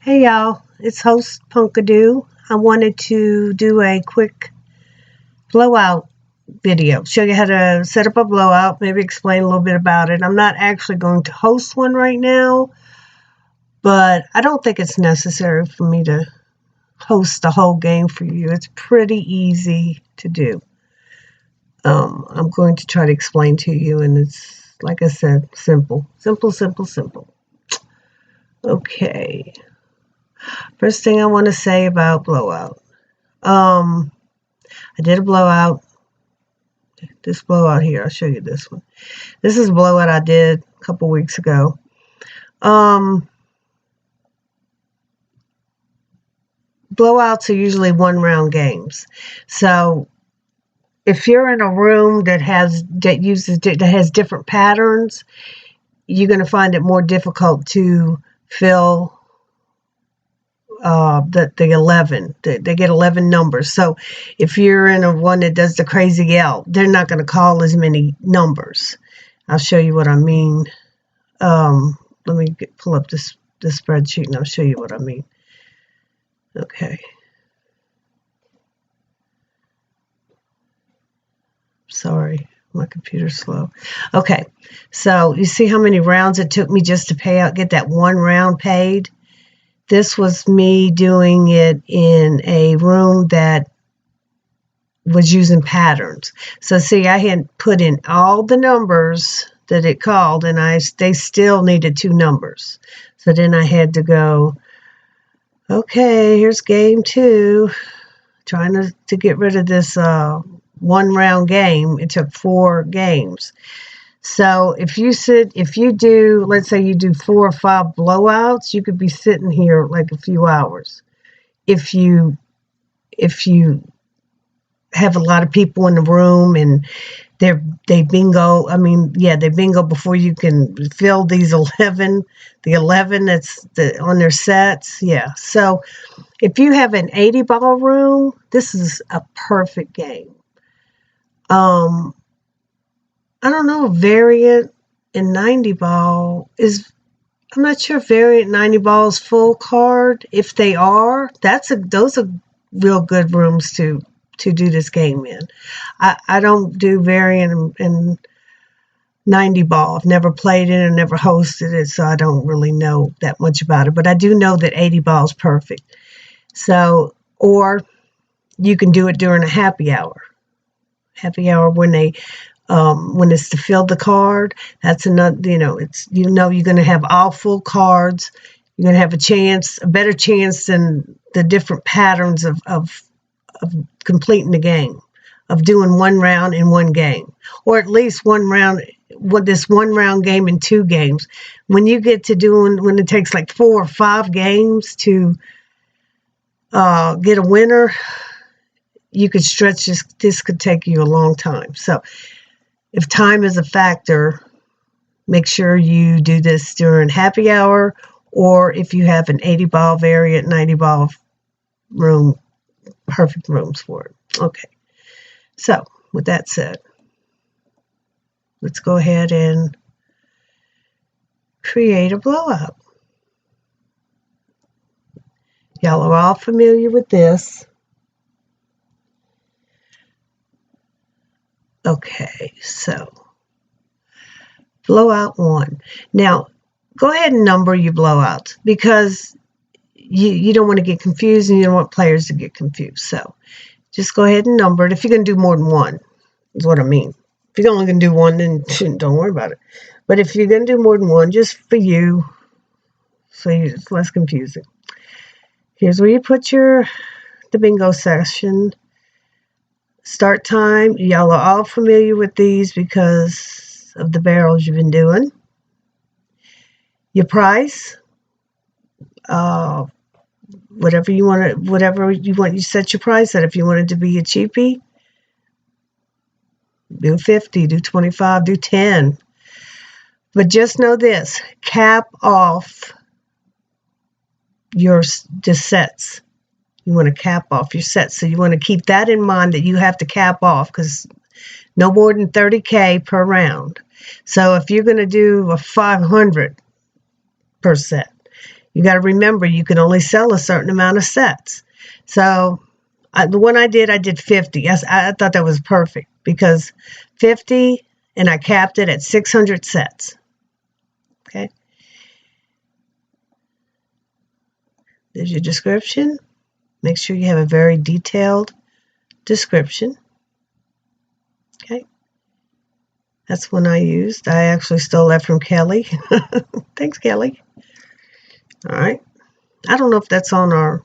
Hey y'all, it's host Punkadoo. I wanted to do a quick blowout video, show you how to set up a blowout, maybe explain a little bit about it. I'm not actually going to host one right now, but I don't think it's necessary for me to host the whole game for you. It's pretty easy to do. I'm going to try to explain to you, and it's, like I said, simple. Okay. First thing I want to say about blowout. I did a blowout. This blowout here, I'll show you this one. This is a blowout I did a couple weeks ago. Blowouts are usually one-round games. So if you're in a room that has different patterns, you're going to find it more difficult to fill the 11. They get 11 numbers. So if you're in a one that does the crazy L, they're not going to call as many numbers. I'll show you what I mean. Let me pull up this spreadsheet and I'll show you what I mean. Okay. Sorry, my computer's slow. Okay, so you see how many rounds it took me just to get that one round paid? This was me doing it in a room that was using patterns. So see, I had put in all the numbers that it called, and they still needed 2 numbers. So then I had to go, okay, here's game 2. Trying to get rid of this one round game. It took 4 games. So if you do, let's say you do 4 or 5 blowouts, you could be sitting here like a few hours. If you have a lot of people in the room and they bingo, they bingo before you can fill these 11, the 11 that's on their sets. Yeah. So if you have an 80 ball room, this is a perfect game. I don't know, variant in 90 ball is, I'm not sure if variant 90 ball is full card. If they are, those are real good rooms to do this game in. I don't do variant in 90 ball. I've never played it and never hosted it, so I don't really know that much about it. But I do know that 80 ball is perfect. So, or you can do it during a happy hour. Happy hour when it's to fill the card, that's another, you're going to have all full cards. You're going to have a better chance than the different patterns of completing the game, of doing one round in one game, or at least one round game in 2 games. When you get to when it takes like 4 or 5 games to get a winner, you could stretch this. This could take you a long time. So if time is a factor, make sure you do this during happy hour, or if you have an 80 ball variant, 90 ball room, perfect rooms for it. Okay. So with that said, let's go ahead and create a blowout. Y'all are all familiar with this. Okay, so blowout 1. Now, go ahead and number your blowouts because you don't want to get confused and you don't want players to get confused. So just go ahead and number it. If you're going to do more than one, is what I mean. If you're only going to do one, then don't worry about it. But if you're going to do more than one, just for you, so it's less confusing. Here's where you put the bingo session. Start time, y'all are all familiar with these because of the barrels you've been doing. Your price, whatever you want, you set your price at. If you want it to be a cheapie, do 50, do 25, do 10. But just know this, cap off the sets. You want to cap off your sets. So you want to keep that in mind, that you have to cap off, because no more than 30K per round. So if you're going to do a 500 per set, You got to remember, you can only sell a certain amount of sets. So the one I did 50. Yes, I thought that was perfect because 50, and I capped it at 600 sets. Okay. There's your description. Make sure you have a very detailed description. Okay. That's one I used. I actually stole that from Kelly. Thanks, Kelly. All right. I don't know if that's on our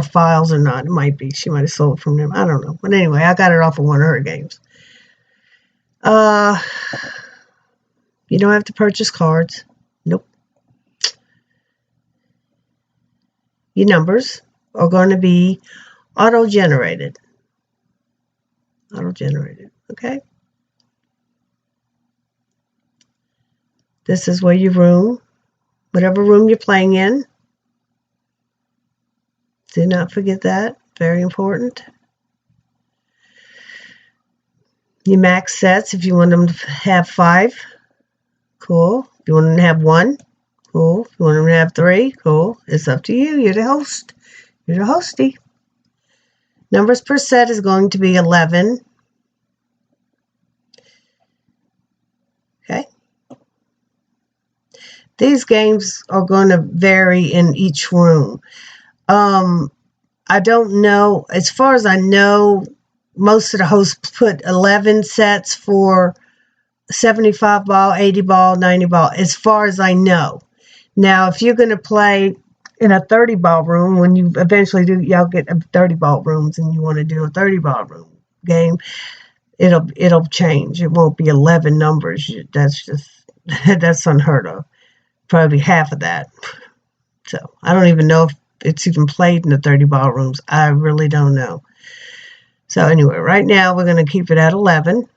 files or not. It might be. She might have sold it from them. I don't know. But anyway, I got it off of one of her games. You don't have to purchase cards. Nope. Your numbers are going to be auto-generated. Auto-generated. Okay. This is where your room, whatever room you're playing in. Do not forget that. Very important. Your max sets, if you want them to have 5, cool. If you want them to have 1, cool. If you want them to have 3, cool. It's up to you. You're the host. You're the hosty. Numbers per set is going to be 11. Okay. These games are going to vary in each room. I don't know. As far as I know, most of the hosts put 11 sets for 75 ball, 80 ball, 90 ball, as far as I know. Now, if you're going to play in a 30 ball room, when you eventually do, y'all get 30 ball rooms and you want to do a 30 ball room game, it'll change. It won't be 11 numbers. That's unheard of. Probably half of that. So I don't even know if it's even played in the 30 ball rooms. I really don't know. So anyway, right now we're going to keep it at 11.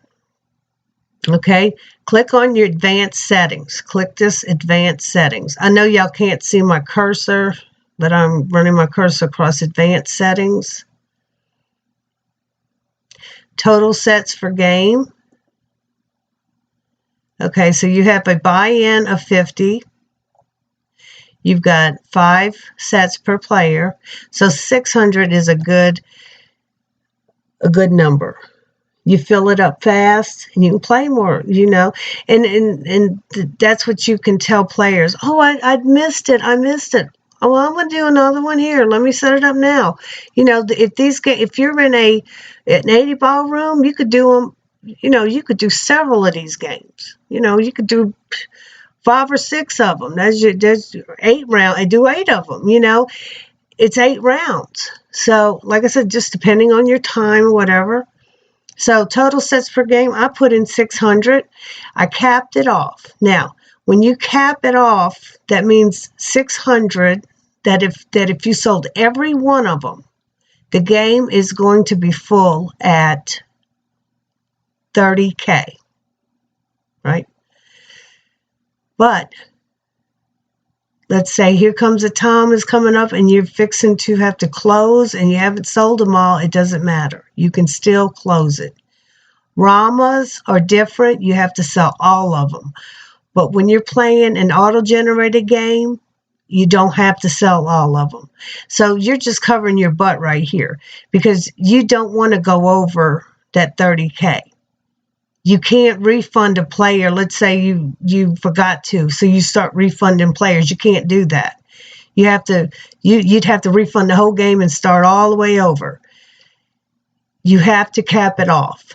Okay, click on your advanced settings. Click this advanced settings. I know y'all can't see my cursor, but I'm running my cursor across advanced settings. Total sets for game. Okay, so you have a buy-in of 50. You've got 5 sets per player. So 600 is a good number. You fill it up fast and you can play more, and that's what you can tell players. Oh, I missed it. I missed it. Oh, well, I'm going to do another one here. Let me set it up now. If you're in an 80 ball room, you could do them, you could do several of these games. You could do 5 or 6 of them. That's 8 rounds. I do 8 of them, It's 8 rounds. So, like I said, just depending on your time or whatever. So, total sets per game, I put in 600. I capped it off. Now, when you cap it off, that means 600, that if you sold every one of them, the game is going to be full at 30K, right? But let's say here comes a time is coming up and you're fixing to have to close and you haven't sold them all. It doesn't matter. You can still close it. Ramas are different. You have to sell all of them. But when you're playing an auto-generated game, you don't have to sell all of them. So you're just covering your butt right here because you don't want to go over that 30K. You can't refund a player. Let's say you forgot to, so you start refunding players. You can't do that. You'd have to refund the whole game and start all the way over. You have to cap it off.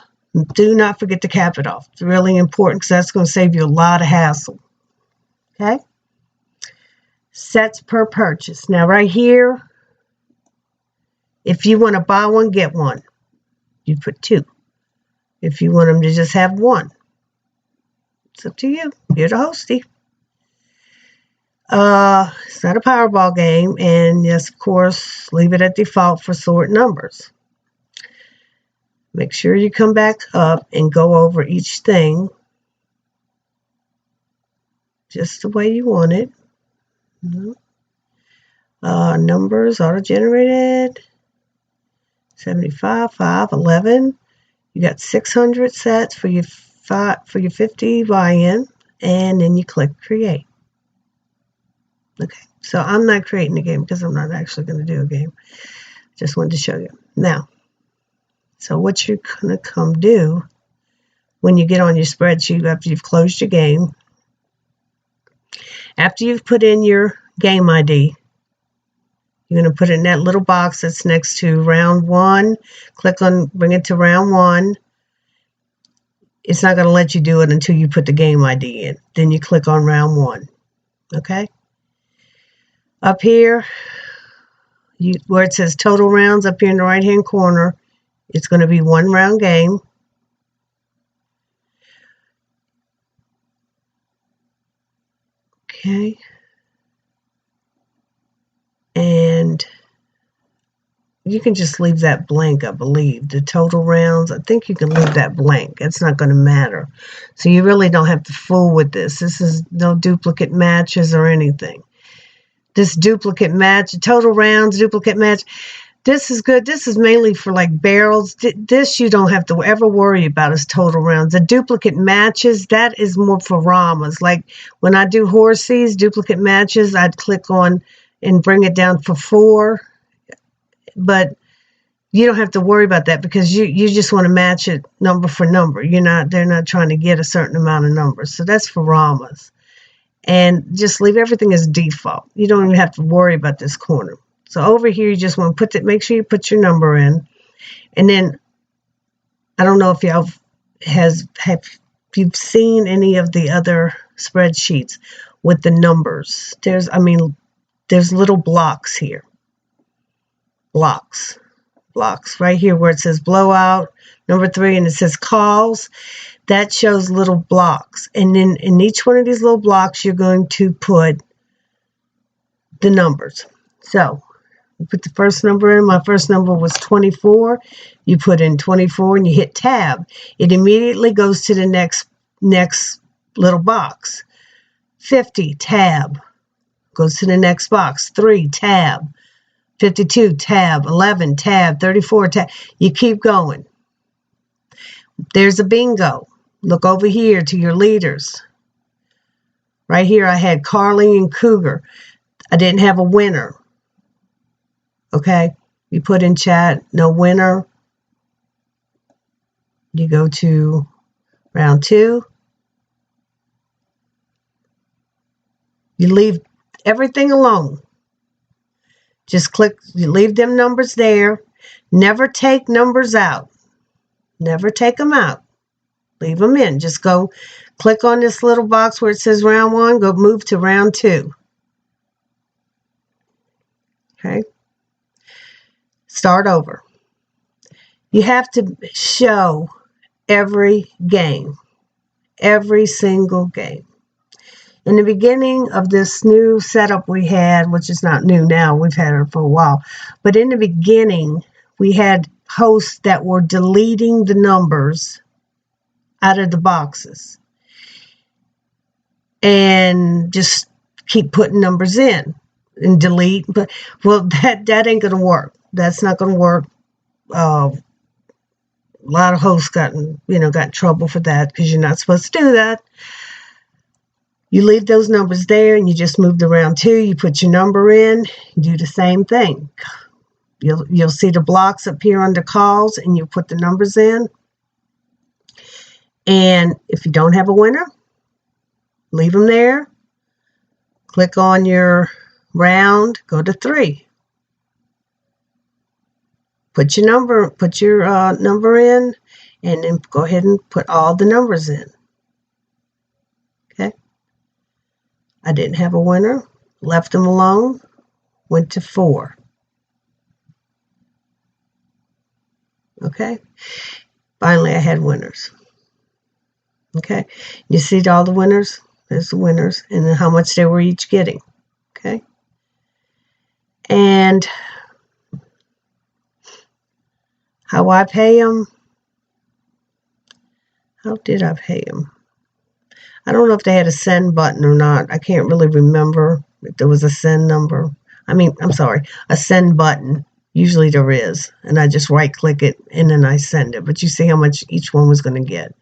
Do not forget to cap it off. It's really important because that's going to save you a lot of hassle. Okay? Sets per purchase. Now right here, if you want to buy one, get one. You put 2. If you want them to just have 1, it's up to you. You're the hosty. It's not a Powerball game, and yes, of course, leave it at default for sort numbers. Make sure you come back up and go over each thing just the way you want it. Numbers auto-generated. 75, 5, 11. You got 600 sets for your 50 buy-in, and then you click create. Okay, so I'm not creating a game because I'm not actually going to do a game. Just wanted to show you. Now, so what you're going to come do when you get on your spreadsheet after you've closed your game, after you've put in your game ID, you're going to put it in that little box that's next to round 1. Click on, bring it to round 1. It's not going to let you do it until you put the game ID in. Then you click on round 1. Okay? Up here, where it says total rounds up here in the right-hand corner, it's going to be 1 round game. Okay. And you can just leave that blank, I believe. The total rounds, I think you can leave that blank. It's not going to matter. So you really don't have to fool with this. This is no duplicate matches or anything. This duplicate match, total rounds, duplicate match, this is good. This is mainly for like barrels. This you don't have to ever worry about as total rounds. The duplicate matches, that is more for Ramas. Like when I do horsies, duplicate matches, I'd click on and bring it down for 4. But you don't have to worry about that because you just want to match it number for number. They're not trying to get a certain amount of numbers. So that's for Ramas. And just leave everything as default. You don't even have to worry about this corner. So over here, you just want to make sure you put your number in. And then, I don't know if y'all have you've seen any of the other spreadsheets with the numbers. There's little blocks here. Blocks right here where it says blowout, number 3, and it says calls. That shows little blocks. And then in each one of these little blocks, you're going to put the numbers. So you put the first number in. My first number was 24. You put in 24 and you hit tab. It immediately goes to the next little box. 50, tab. Goes to the next box. 3, tab. 52, tab. 11, tab. 34, tab. You keep going. There's a bingo. Look over here to your leaders. Right here I had Carly and Cougar. I didn't have a winner. Okay? You put in chat, no winner. You go to round 2. You leave everything alone. Just click, you leave them numbers there. Never take numbers out. Never take them out. Leave them in. Just go click on this little box where it says round 1. Go move to round 2. Okay. Start over. You have to show every game. Every single game. In the beginning of this new setup we had, which is not new now, we've had it for a while, but in the beginning, we had hosts that were deleting the numbers out of the boxes and just keep putting numbers in and delete. But well, that ain't gonna work. That's not gonna work. A lot of hosts got in trouble for that because you're not supposed to do that. You leave those numbers there and you just move to round 2. You put your number in, you do the same thing. You'll see the blocks appear under calls and you put the numbers in. And if you don't have a winner, leave them there. Click on your round, go to 3. Put your number in, and then go ahead and put all the numbers in. Okay. I didn't have a winner, left them alone, went to 4. Okay. Finally, I had winners. Okay. You see all the winners? There's the winners, and then how much they were each getting. Okay. And how I pay them. How did I pay them? I don't know if they had a send button or not. I can't really remember if there was a send number. A send button. Usually there is. And I just right click it and then I send it. But you see how much each one was going to get.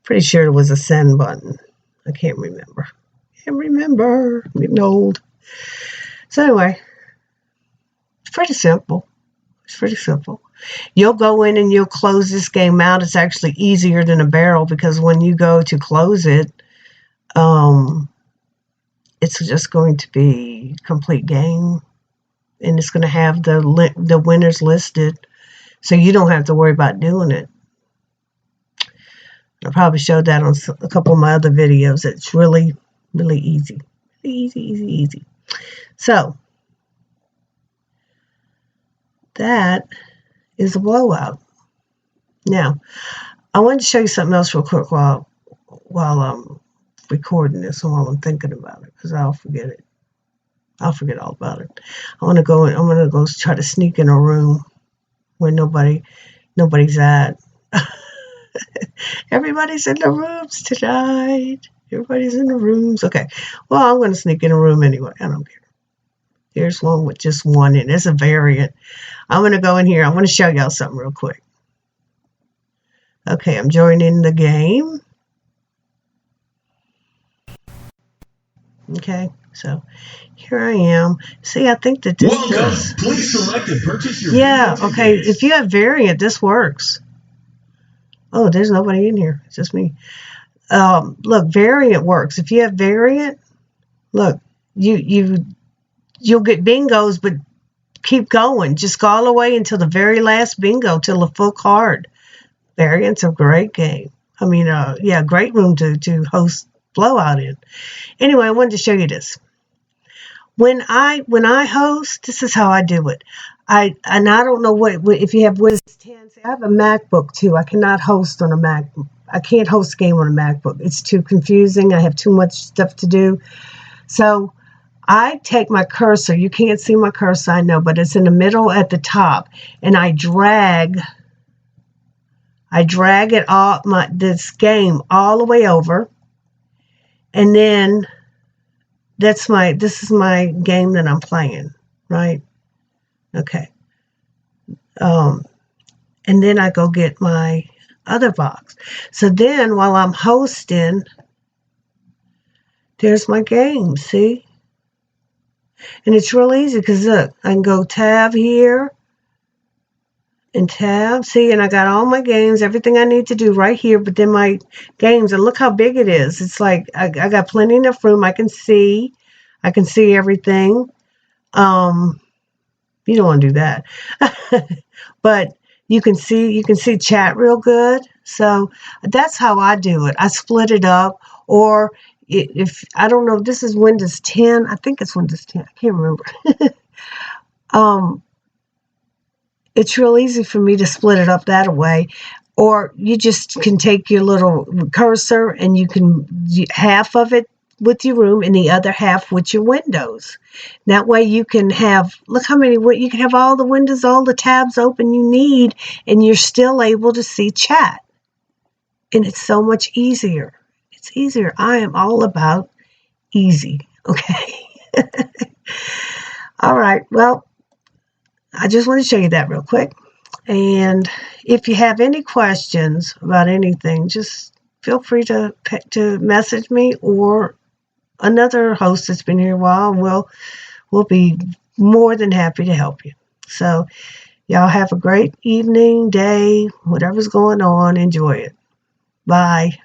Pretty sure there was a send button. I can't remember. I'm getting old. So anyway, it's pretty simple. It's pretty simple. You'll go in and you'll close this game out. It's actually easier than a barrel because when you go to close it, it's just going to be complete game, and it's going to have the winners listed, so you don't have to worry about doing it. I probably showed that on a couple of my other videos. It's really, really easy. Easy. So that is a blowout. Now, I wanted to show you something else real quick while I'm recording this and while I'm thinking about it, because I'll forget it. I'll forget all about it. I'm gonna go try to sneak in a room where nobody's at. Everybody's in the rooms tonight. Everybody's in the rooms. Okay. Well, I'm gonna sneak in a room anyway. I don't care. Here's one with just one in. It's a variant. I'm gonna go in here. I want to show y'all something real quick. Okay, I'm joining the game. Okay, so here I am. See, I think that this does. Please select and purchase your okay. If you have variant, this works. Oh, there's nobody in here. It's just me. Look, variant works. If you have variant, look, you'll get bingos, but keep going. Just go all the way until the very last bingo, till the full card. Variant's a great game. I mean, great room to host Blowout in. Anyway, I wanted to show you this. When I host, this is how I do it. I don't know if you have Windows 10. See, I have a MacBook too. I cannot host on a Mac. I can't host a game on a MacBook. It's too confusing. I have too much stuff to do. So I take my cursor. You can't see my cursor, I know, but it's in the middle at the top, and I drag this game all the way over, and then this is my game that I'm playing, right? Okay. And then I go get my other box. So then while I'm hosting, there's my game, see? And it's real easy because look, I can go tab here and tab, see, and I got all my games, everything I need to do right here, but then my games, and look how big it is. It's like I got plenty enough room. I can see everything. You don't want to do that. But you can see chat real good. So that's how I do it. I split it up, or if I don't know, this is Windows 10. I think it's Windows 10. I can't remember. It's real easy for me to split it up that way. Or you just can take your little cursor and you can half of it with your room and the other half with your windows. That way you can have, look how many, you can have all the windows, all the tabs open you need, and you're still able to see chat. And it's so much easier. It's easier. I am all about easy. Okay. All right. Well, I just want to show you that real quick. And if you have any questions about anything, just feel free to message me, or another host that's been here a while, and we'll be more than happy to help you. So y'all have a great evening, day, whatever's going on. Enjoy it. Bye.